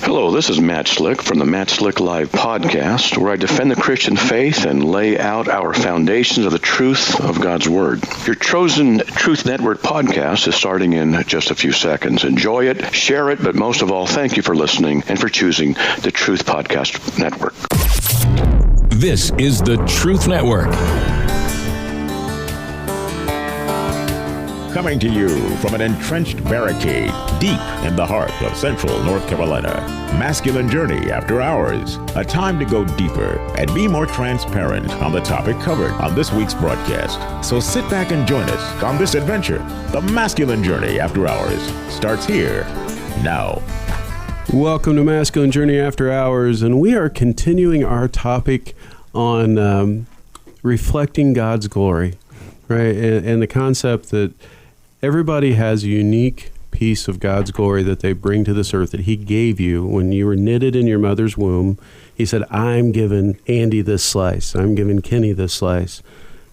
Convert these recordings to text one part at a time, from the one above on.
Hello, this is Matt Slick from the Matt Slick Live podcast, where I defend the Christian faith and lay out our foundations of the truth of God's Word. Your chosen Truth Network podcast is starting in just a few seconds. Enjoy it, share it, but most of all, thank you for listening and for choosing the Truth Podcast Network. This is the Truth Network. Coming to you from an entrenched barricade deep in the heart of central North Carolina. Masculine Journey After Hours. A time to go deeper and be more transparent on the topic covered on this week's broadcast. So sit back and join us on this adventure. The Masculine Journey After Hours starts here now. Welcome to Masculine Journey After Hours, and we are continuing our topic on reflecting God's glory, right? And the concept that everybody has a unique piece of God's glory that they bring to this earth that He gave you when you were knitted in your mother's womb. He said, I'm giving Andy this slice. I'm giving Kenny this slice.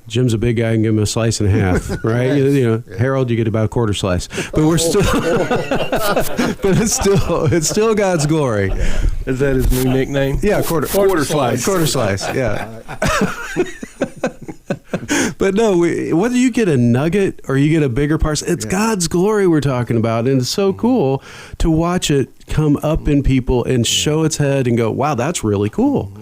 Jim's a big guy and give him a slice and a half, right? Yes. You know, Harold, you get about a quarter slice. But we're still, but it's still God's glory. Is that his new nickname? Yeah, quarter slice. Quarter slice, yeah. But no, whether you get a nugget or you get a bigger parcel, it's God's glory we're talking about. And it's so cool to watch it come up in people and show its head and go, wow, that's really cool.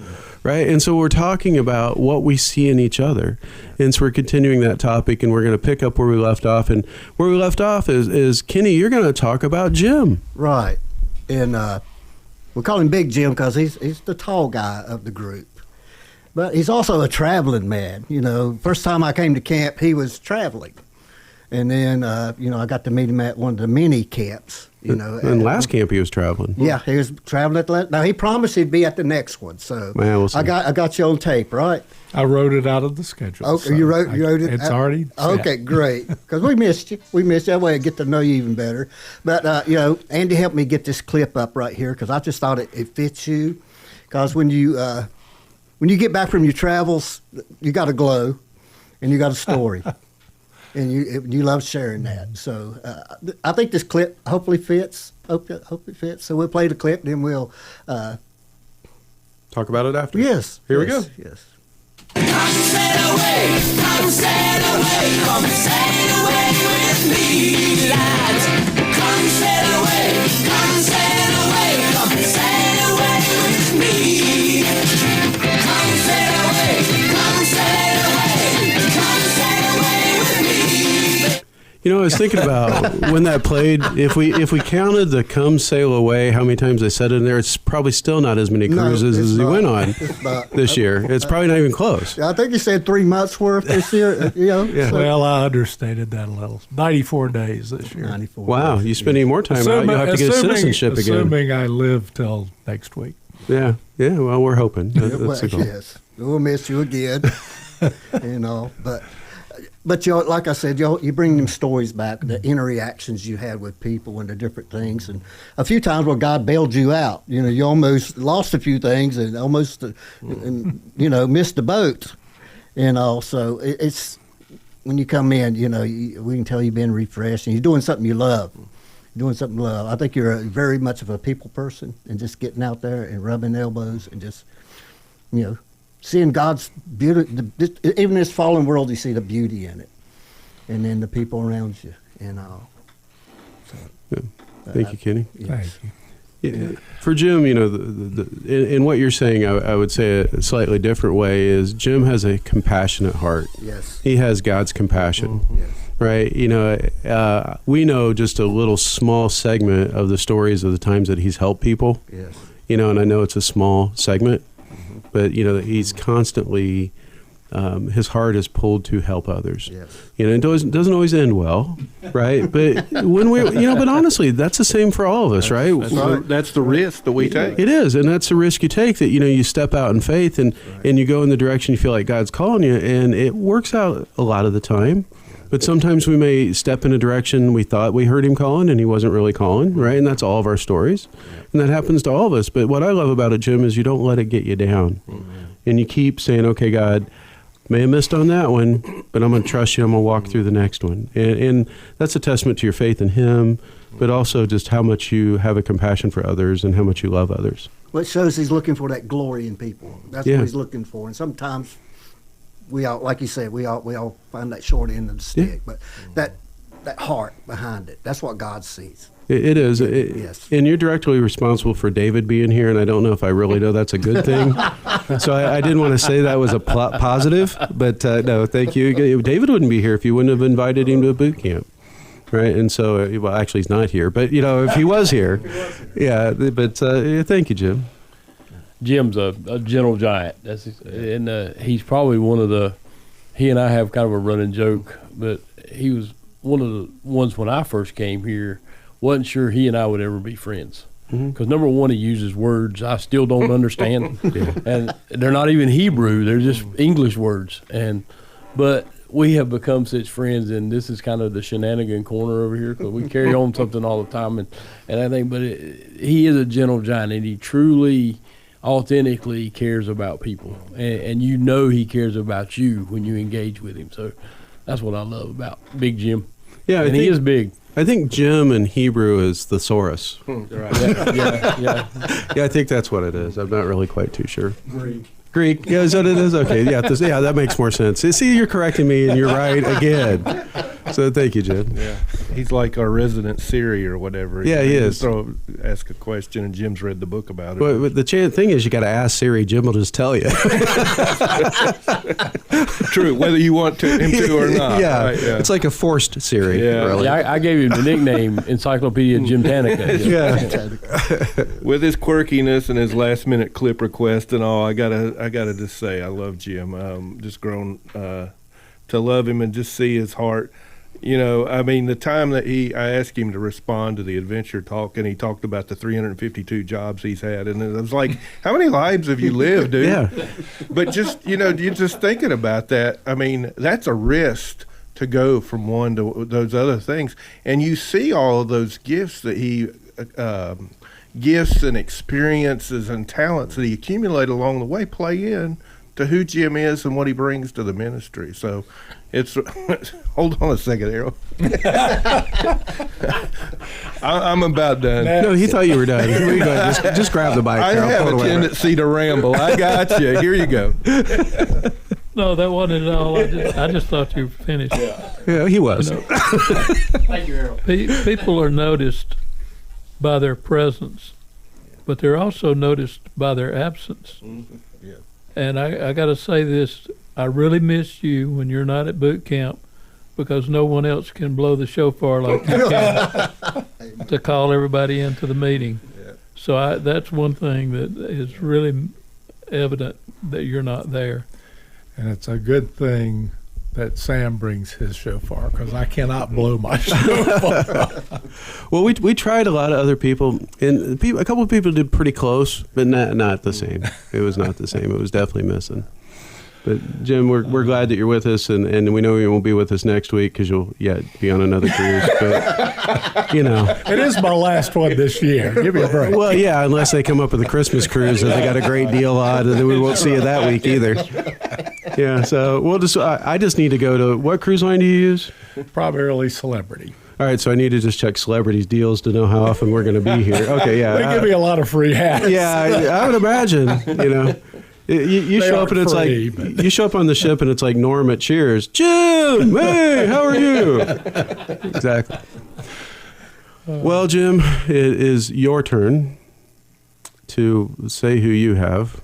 Right? And so we're talking about what we see in each other. And so we're continuing that topic, and we're going to pick up where we left off. And where we left off is Kenny, you're going to talk about Jim. Right. And we call him Big Jim because he's the tall guy of the group. But he's also a traveling man. You know, first time I came to camp, he was traveling. And then, I got to meet him at one of the mini camps. And last camp he was traveling. Yeah, he was traveling at the now he promised he'd be at the next one. So we'll see. I got you on tape, right? I wrote it out of the schedule. Okay, so you wrote it. It's already set. Okay, great. Because we missed you. That way I get to know you even better. But Andy helped me get this clip up right here because I just thought it fits you. Because when you get back from your travels, you got a glow, and you got a story. And you love sharing that. So I think this clip hopefully fits. Hope it fits. So we'll play the clip, then we'll talk about it after. Yes. Here we go. Yes. Come sail away, come sail away, come sail away with me, lads. Come sail away, come sail away, come sail away with me. Come sail away, come sail away, come sail away with me. You know, I was thinking about when that played, if we counted the Come Sail Away, how many times they said it in there, it's probably still not as many cruises as he went on this year. It's probably not even close. I think he said 3 months worth this year. Yeah. Well, I understated that a little. 94 days this year. 94 Wow, days. you spend any more time out, you'll have to get citizenship again. Assuming I live till next week. Yeah, well, we're hoping. That's the goal. Yes, we'll miss you again. But like I said, you bring them stories back, the interactions you had with people and the different things, and a few times where God bailed you out. You almost lost a few things and almost, missed the boat. So it's when you come in, we can tell you've been refreshed and you're doing something you love. I think you're very much of a people person, and just getting out there and rubbing elbows and just, seeing God's beauty. Even in this fallen world, you see the beauty in it, and then the people around you, So, Thank you, Kenny. Yes. Thank you. Yeah. For Jim, in what you're saying, I would say a slightly different way is Jim has a compassionate heart. Yes. He has God's compassion. Yes. Right? We know just a little small segment of the stories of the times that he's helped people. Yes. And I know it's a small segment, but he's constantly, his heart is pulled to help others. Yes. It doesn't always end well, right? But when but honestly, that's the same for all of us, right? That's the risk that we take. It is, and that's the risk you take, that you step out in faith and you go in the direction you feel like God's calling you, and it works out a lot of the time. But sometimes we may step in a direction we thought we heard him calling and he wasn't really calling, right? And that's all of our stories. And that happens to all of us. But what I love about it, Jim, is you don't let it get you down. And you keep saying, okay, God, may have missed on that one, but I'm going to trust you. I'm going to walk through the next one. And that's a testament to your faith in him, but also just how much you have a compassion for others and how much you love others. Well, it shows he's looking for that glory in people. That's Yeah. what he's looking for. And sometimes we all, like you said, we all find that short end of the stick. But that heart behind it, that's what God sees. It is. Yes. And you're directly responsible for David being here, and I don't know if I really know that's a good thing. So I didn't want to say that was a positive, but no, thank you. David wouldn't be here if you wouldn't have invited him to a boot camp. Right, and so, well, actually, he's not here, but, if he was here, yeah, but thank you, Jim. Jim's a gentle giant. And he's probably one of the, he and I have kind of a running joke, but he was one of the ones when I first came here, wasn't sure he and I would ever be friends. Because number one, he uses words I still don't understand, and they're not even Hebrew; they're just English words. But we have become such friends, and this is kind of the shenanigan corner over here because we carry on something all the time, and I think. But he is a gentle giant, and he truly, authentically cares about people, and he cares about you when you engage with him. So that's what I love about Big Jim. Yeah, he is big. I think Jim in Hebrew is thesaurus. Right. Yeah. Yeah, I think that's what it is. I'm not really quite too sure. Greek. Yeah, is that it is? Okay, yeah, that makes more sense. See, you're correcting me, and you're right again. So thank you, Jim. Yeah, he's like our resident Siri or whatever. Yeah, he is. Ask a question, and Jim's read the book about it. But the thing is, you got to ask Siri. Jim will just tell you. True, whether you want him to or not. Yeah, right, yeah. It's like a forced Siri. Yeah. Really. Yeah, I gave him the nickname Encyclopedia Jim Tanica. Yeah. With his quirkiness and his last-minute clip request and all, I gotta just say I love Jim. Just grown to love him and just see his heart. The time that I asked him to respond to the adventure talk, and he talked about the 352 jobs he's had, and it was like, how many lives have you lived, dude? Yeah. But just, you're just thinking about that. That's a risk to go from one to those other things. And you see all of those gifts that gifts and experiences and talents that he accumulated along the way play in to who Jim is and what he brings to the ministry. So it's hold on a second, Errol. I'm about done. No, he thought you were done. Here we go. Just grab the mic. I have a tendency to ramble. I got you. Here you go. No, that wasn't at all. I just thought you were finished. Yeah, he was. Thank you, Errol. People are noticed by their presence, but they're also noticed by their absence. Mm-hmm. Yeah. And I got to say this, I really miss you when you're not at boot camp, because no one else can blow the shofar like you can to call everybody into the meeting. Yeah. So that's one thing that is really evident that you're not there. And it's a good thing that Sam brings his shofar, because I cannot blow my shofar. Well, we tried a lot of other people, and a couple of people did pretty close, but not the same. It was not the same. It was definitely missing. But Jim, we're glad that you're with us, and we know you won't be with us next week because you'll be on another cruise. But it is my last one this year. Give me a break. Well, yeah, unless they come up with a Christmas cruise that they got a great deal on, and then we won't see you that week either. Yeah, so we'll I just need to go to, what cruise line do you use? Primarily Celebrity. All right, so I need to just check Celebrity's deals to know how often we're going to be here. Okay, yeah. They give me a lot of free hats. Yeah, I would imagine, You show up and it's free, like, you show up on the ship and it's like Norm at Cheers. Jim, hey, how are you? Exactly. Well, Jim, it is your turn to say who you have.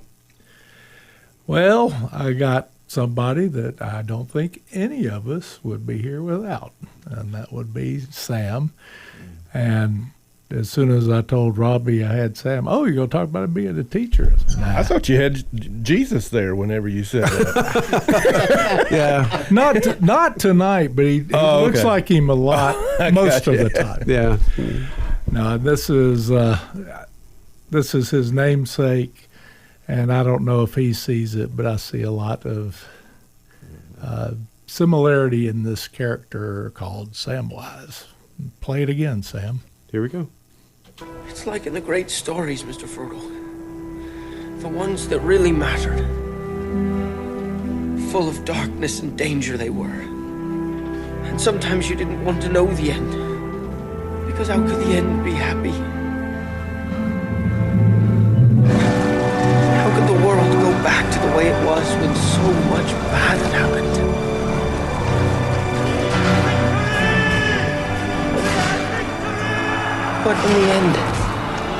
Well, I got somebody that I don't think any of us would be here without, and that would be Sam. And as soon as I told Robbie I had Sam, you're going to talk about him being a teacher. I thought you had Jesus there whenever you said that. Yeah. Not tonight, but he looks like him a lot most of the time. Yeah. No, this is his namesake, and I don't know if he sees it, but I see a lot of similarity in this character called Samwise. Play it again, Sam. Here we go. It's like in the great stories, Mr. Frodo. The ones that really mattered. Full of darkness and danger they were. And sometimes you didn't want to know the end. Because how could the end be happy? How could the world go back to the way it was when so much bad had happened? But in the end,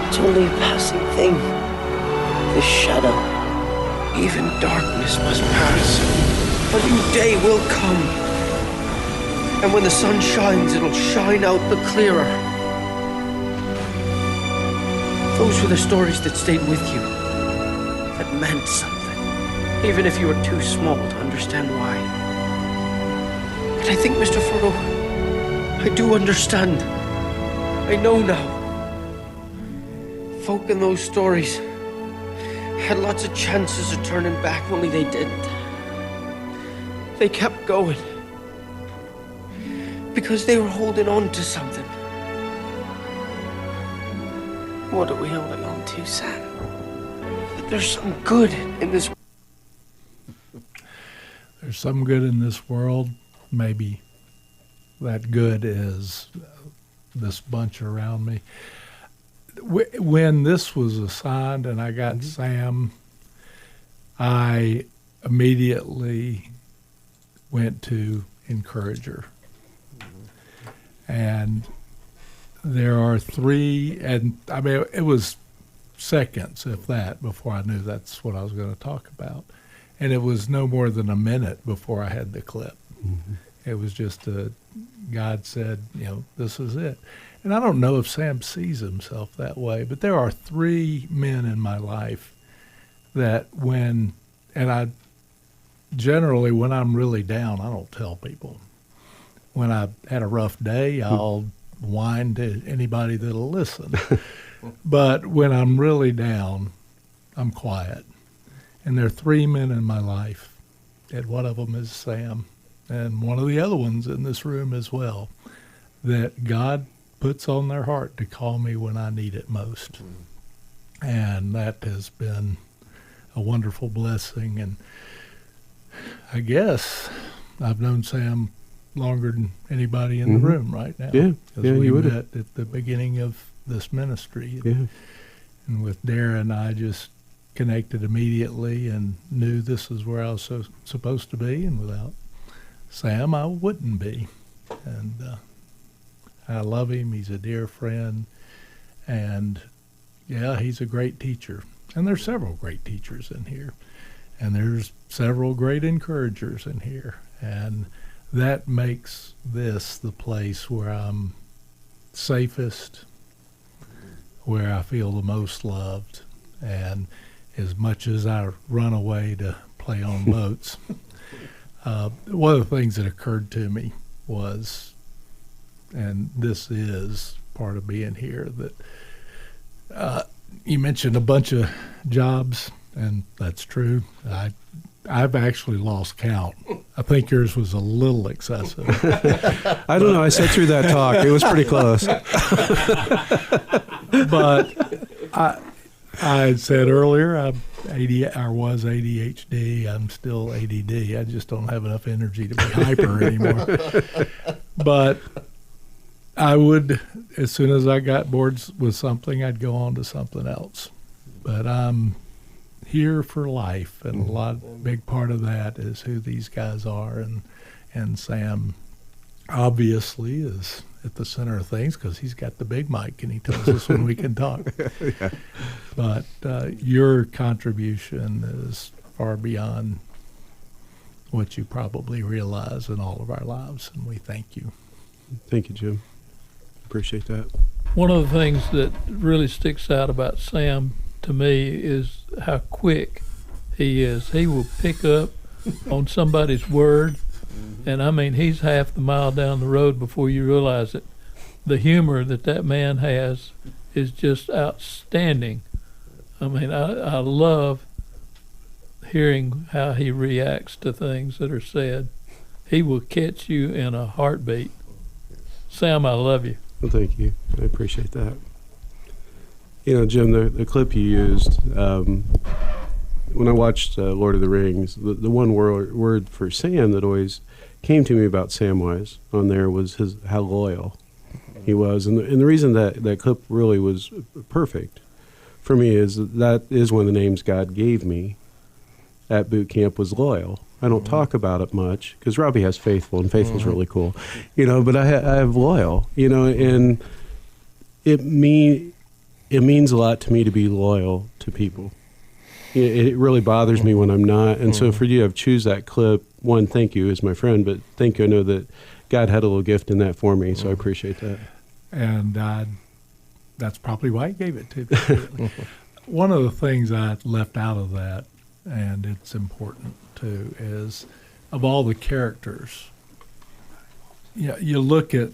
it's only a passing thing. The shadow, even darkness must pass. A new day will come. And when the sun shines, it'll shine out the clearer. Those were the stories that stayed with you, that meant something, even if you were too small to understand why. But I think, Mr. Frodo, I do understand. I know now. Folk in those stories had lots of chances of turning back, only they didn't. They kept going. Because they were holding on to something. What are we holding on to, Sam? That there's some good in this. There's some good in this world. Maybe that good is this bunch around me. When this was assigned and I got Sam, I immediately went to encourager. And there are three, and I mean, it was seconds, if that, before I knew that's what I was going to talk about. And it was no more than a minute before I had the clip. Mm-hmm. It was just God said, this is it. And I don't know if Sam sees himself that way, but there are three men in my life that when I'm really down, I don't tell people. When I had a rough day, I'll whine to anybody that'll listen. But when I'm really down, I'm quiet. And there are three men in my life, and one of them is Sam, and one of the other ones in this room as well, that God puts on their heart to call me when I need it most. And that has been a wonderful blessing. And I guess I've known Sam longer than anybody in the room right now. Yeah, we met at the beginning of this ministry. Yeah. And with Darren, I just connected immediately and knew this is where I was supposed to be. And without Sam, I wouldn't be. And I love him. He's a dear friend. And, he's a great teacher. And there's several great teachers in here. And there's several great encouragers in here. And that makes this the place where I'm safest, where I feel the most loved. And as much as I run away to play on boats, one of the things that occurred to me was, and this is part of being here, that you mentioned a bunch of jobs, and that's true. I've actually lost count. I think yours was a little excessive. I don't know. I sat through that talk. It was pretty close. But I said earlier, I was ADHD. I'm still ADD. I just don't have enough energy to be hyper anymore. But I would, as soon as I got bored with something, I'd go on to something else. But I'm here for life, and big part of that is who these guys are, and Sam obviously is at the center of things because he's got the big mic and he tells us when we can talk. Yeah. But your contribution is far beyond what you probably realize in all of our lives, and we thank you. Thank you, Jim. Appreciate that. One of the things that really sticks out about Sam to me is how quick he is. He will pick up on somebody's word, and I mean, he's half the mile down the road before you realize it. The humor that man has is just outstanding. I mean, I love hearing how he reacts to things that are said. He will catch you in a heartbeat. Sam, I love you. Well, thank you. I appreciate that. Jim, the clip you used, when I watched Lord of the Rings, the one word for Sam that always came to me about Samwise on there was how loyal he was. And the reason that clip really was perfect for me is that is one of the names God gave me at boot camp was loyal. I don't talk about it much because Robbie has faithful, and faithful's really cool, but I have loyal, and it means a lot to me to be loyal to people. It really bothers me when I'm not. And so for you to choose that clip, one, thank you as my friend, but thank you. I know that God had a little gift in that for me, so I appreciate that. And that's probably why he gave it to me. One of the things I left out of that, and it's important too, is of all the characters, you look at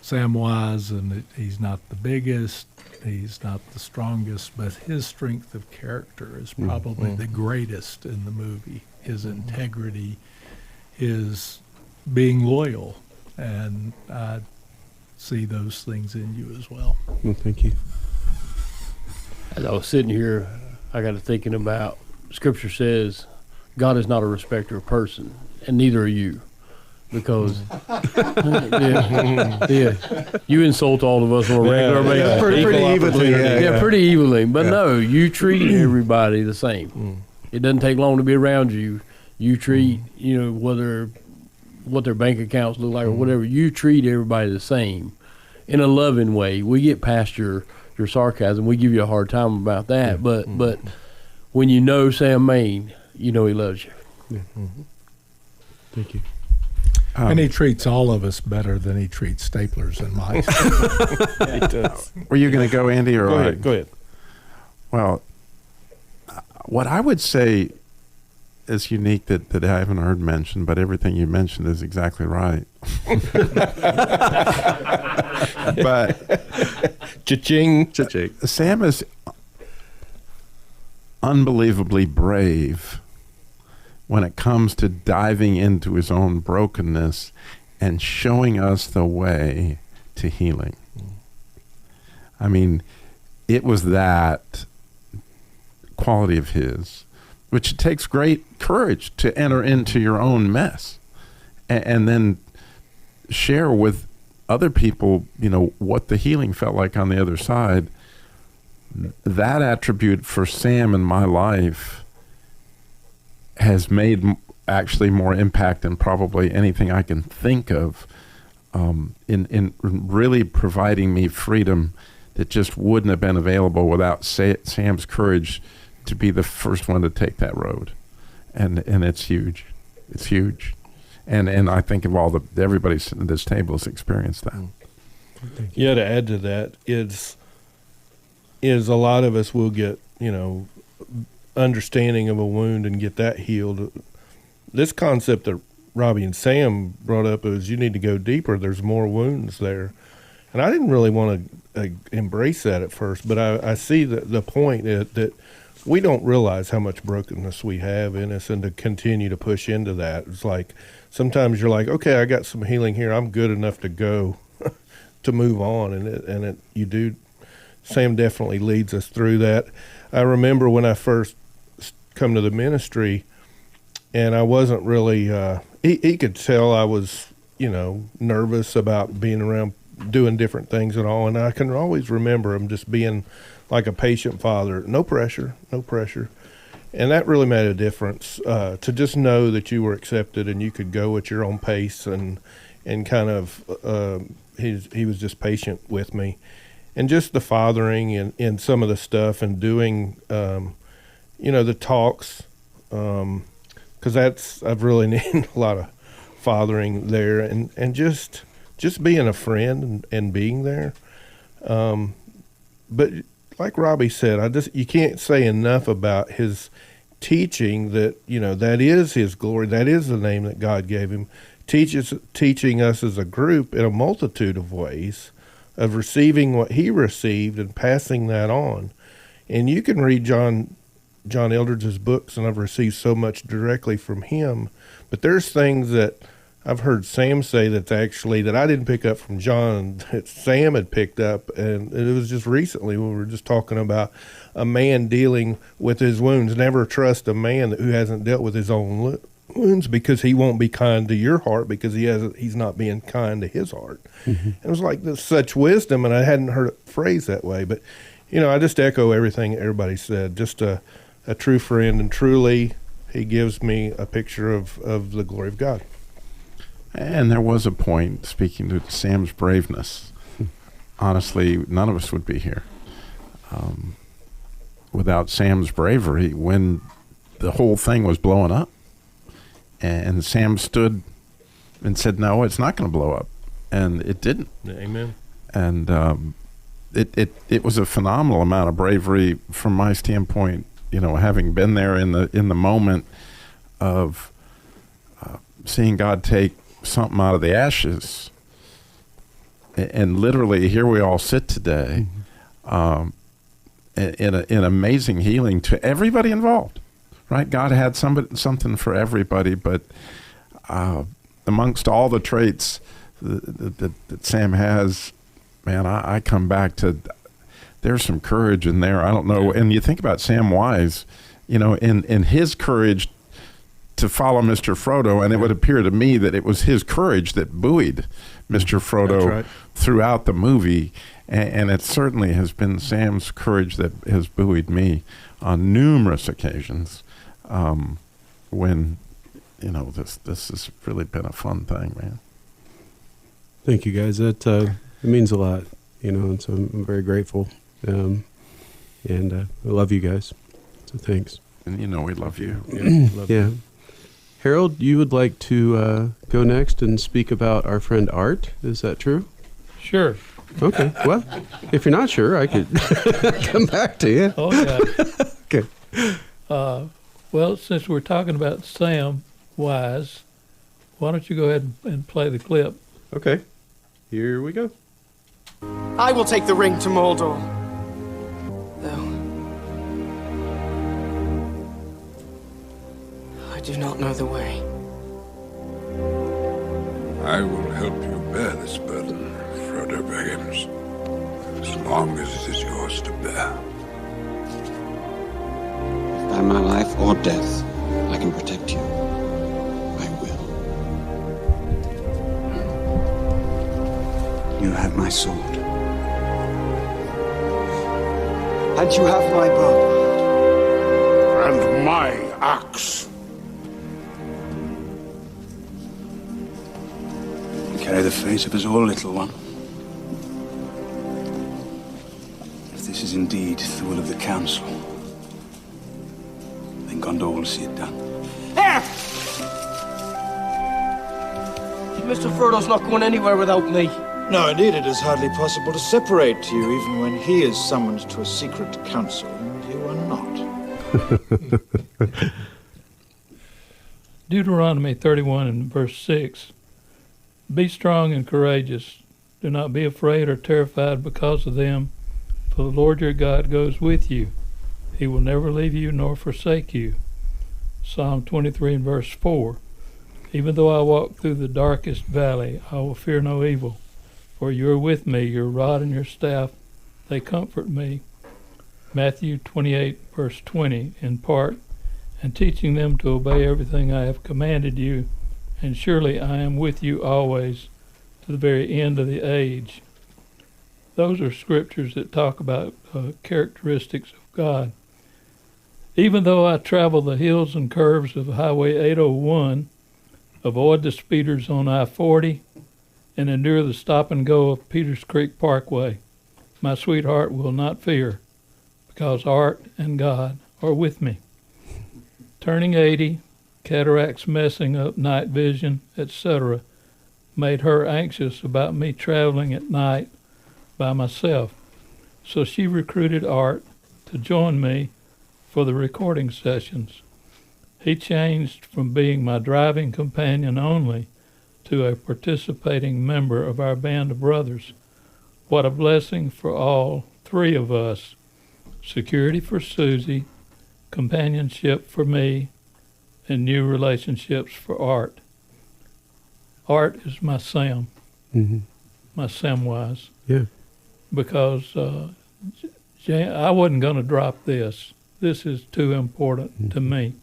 Samwise, and he's not the biggest, he's not the strongest, but his strength of character is probably the greatest in the movie. His integrity, his being loyal, and I see those things in you as well. Well, thank you. As I was sitting here, I got to thinking about Scripture says God is not a respecter of person, and neither are you. Because you insult all of us on a regular basis. Pretty evenly. Pretty evenly. But no, you treat everybody the same. It doesn't take long to be around you. You treat, whether what their bank accounts look like or whatever, you treat everybody the same in a loving way. We get past your sarcasm. We give you a hard time about that. But when you know Sam Main, you know he loves you. Thank you. And he treats all of us better than he treats staplers and mice. He does. Were you going to go, Andy, or Go ahead. Well, what I would say is unique that I haven't heard mentioned, but everything you mentioned is exactly right. But Cha-ching. Sam is unbelievably brave when it comes to diving into his own brokenness and showing us the way to healing. I mean, it was that quality of his, which it takes great courage to enter into your own mess and then share with other people, what the healing felt like on the other side. That attribute for Sam in my life has made actually more impact than probably anything I can think of in really providing me freedom that just wouldn't have been available without Sam's courage to be the first one to take that road. And it's huge. It's huge. And I think of everybody sitting at this table has experienced that. Yeah, to add to that is a lot of us will get, understanding of a wound and get that healed. This concept that Robbie and Sam brought up is you need to go deeper. There's more wounds there. And I didn't really want to embrace that at first, but I see the point that we don't realize how much brokenness we have in us, and to continue to push into that. It's like sometimes you're like, okay, I got some healing here. I'm good enough to go to move on. And you do. Sam definitely leads us through that. I remember when I first come to the ministry, and I wasn't really, he could tell I was, nervous about being around, doing different things and all. And I can always remember him just being like a patient father, no pressure. And that really made a difference, to just know that you were accepted and you could go at your own pace and kind of, he was just patient with me. And just the fathering and some of the stuff and doing, the talks, because I've really needed a lot of fathering there and just being a friend and being there. But like Robbie said, you can't say enough about his teaching that, that is his glory. That is the name that God gave him. Teaching us as a group in a multitude of ways of receiving what he received and passing that on. And you can read John Eldredge's books, and I've received so much directly from him. But there's things that I've heard Sam say that I didn't pick up from John, that Sam had picked up. And it was just recently when we were just talking about a man dealing with his wounds. Never trust a man who hasn't dealt with his own wounds because he won't be kind to your heart because he's not being kind to his heart. Mm-hmm. It was like such wisdom, and I hadn't heard it phrased that way. But, I just echo everything everybody said. Just a true friend, and truly he gives me a picture of the glory of God. And there was a point, speaking to Sam's braveness, honestly, none of us would be here without Sam's bravery when the whole thing was blowing up. And Sam stood and said, no, it's not going to blow up. And it didn't. Amen. And it was a phenomenal amount of bravery from my standpoint, having been there in the moment of seeing God take something out of the ashes. And literally, here we all sit today in amazing healing to everybody involved. Right, God had something for everybody, but amongst all the traits that Sam has, man, I come back to there's some courage in there. I don't know, and you think about Sam Wise, in his courage to follow Mr. Frodo, and it would appear to me that it was his courage that buoyed Mr. Frodo throughout the movie, and it certainly has been Sam's courage that has buoyed me on numerous occasions. When this has really been a fun thing, man. Thank you, guys. It means a lot, and so I'm very grateful. And I love you guys. So thanks. And we love you. Yeah. Harold, you would like to go next and speak about our friend Art. Is that true? Sure. Okay. Well, if you're not sure, I could come back to you. Oh, yeah. Okay. Well, since we're talking about Sam Wise, why don't you go ahead and play the clip? Okay. Here we go. I will take the ring to Mordor. Though I do not know the way. I will help you bear this burden, Frodo Baggins, as long as it is yours to bear. By my life or death, I can protect you. I will. You have my sword. And you have my bow. And my axe. You carry the fate of us all, little one. If this is indeed the will of the Council, then Gondor will see it done. Mr. Frodo's not going anywhere without me. No, indeed, it is hardly possible to separate you, even when he is summoned to a secret council, and you are not. Deuteronomy 31 and verse 6. Be strong and courageous. Do not be afraid or terrified because of them, for the Lord your God goes with you. He will never leave you nor forsake you. Psalm 23 and verse 4. Even though I walk through the darkest valley, I will fear no evil. For you are with me, your rod and your staff, they comfort me. Matthew 28, verse 20, in part, and teaching them to obey everything I have commanded you, and surely I am with you always, to the very end of the age. Those are scriptures that talk about characteristics of God. Even though I travel the hills and curves of Highway 801, avoid the speeders on I-40, and endure the stop and go of Peters Creek Parkway, my sweetheart will not fear, because Art and God are with me. Turning 80, cataracts messing up night vision, etc., made her anxious about me traveling at night by myself. So she recruited Art to join me for the recording sessions. He changed from being my driving companion only to a participating member of our band of brothers. What a blessing for all three of us. Security for Susie, companionship for me, and new relationships for Art. Art is my Sam, my Samwise. Yeah. Because I wasn't going to drop this. This is too important to me.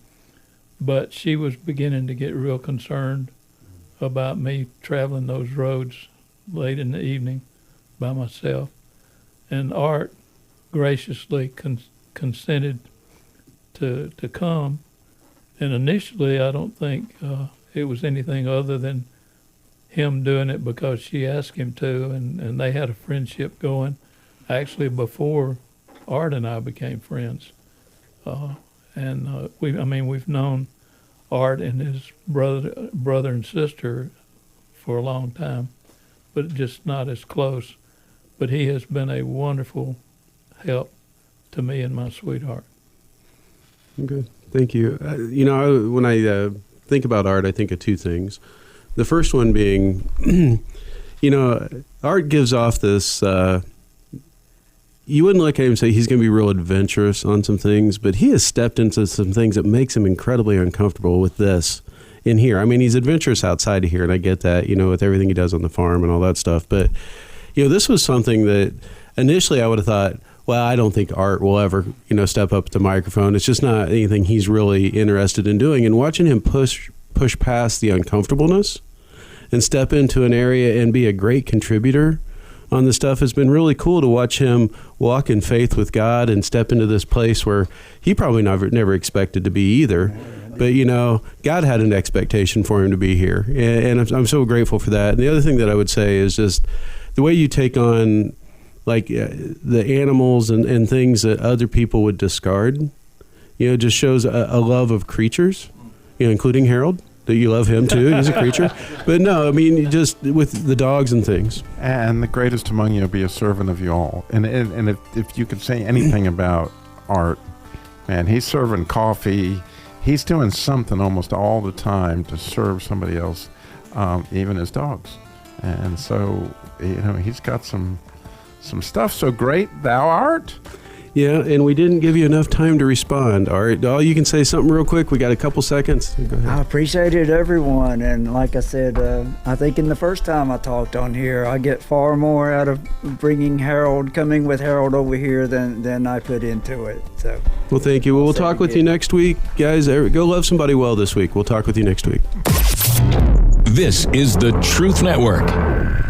but she was beginning to get real concerned about me traveling those roads late in the evening by myself. And Art graciously consented to come. And initially, I don't think it was anything other than him doing it because she asked him to, and they had a friendship going actually before Art and I became friends. We've known Art and his brother and sister for a long time, but just not as close. But he has been a wonderful help to me and my sweetheart. Good. Thank you. When I think about Art, I think of two things. The first one being, Art gives off this, you wouldn't look at him and say he's going to be real adventurous on some things, but he has stepped into some things that makes him incredibly uncomfortable with this in here. I mean, he's adventurous outside of here, and I get that, with everything he does on the farm and all that stuff. But, this was something that initially I would have thought, well, I don't think Art will ever, step up to the microphone. It's just not anything he's really interested in doing. And watching him push past the uncomfortableness and step into an area and be a great contributor on the stuff has been really cool to watch him walk in faith with God and step into this place where he probably never expected to be either. But, God had an expectation for him to be here. And I'm so grateful for that. And the other thing that I would say is just the way you take on the animals and things that other people would discard, just shows a love of creatures, including Harold, that you love him too. He's a creature. But no, I mean, just with the dogs and things. And the greatest among you will be a servant of you all. And if you could say anything about Art, man, he's serving coffee. He's doing something almost all the time to serve somebody else, even his dogs. And so, he's got some stuff so great, thou art. Yeah, and we didn't give you enough time to respond. Art, you can say something real quick. We got a couple seconds. Go ahead. I appreciated everyone, and like I said, I think in the first time I talked on here, I get far more out of coming with Harold over here than I put into it. So, well, thank you. We'll talk with you next week, guys. Go love somebody well this week. We'll talk with you next week. This is the Truth Network.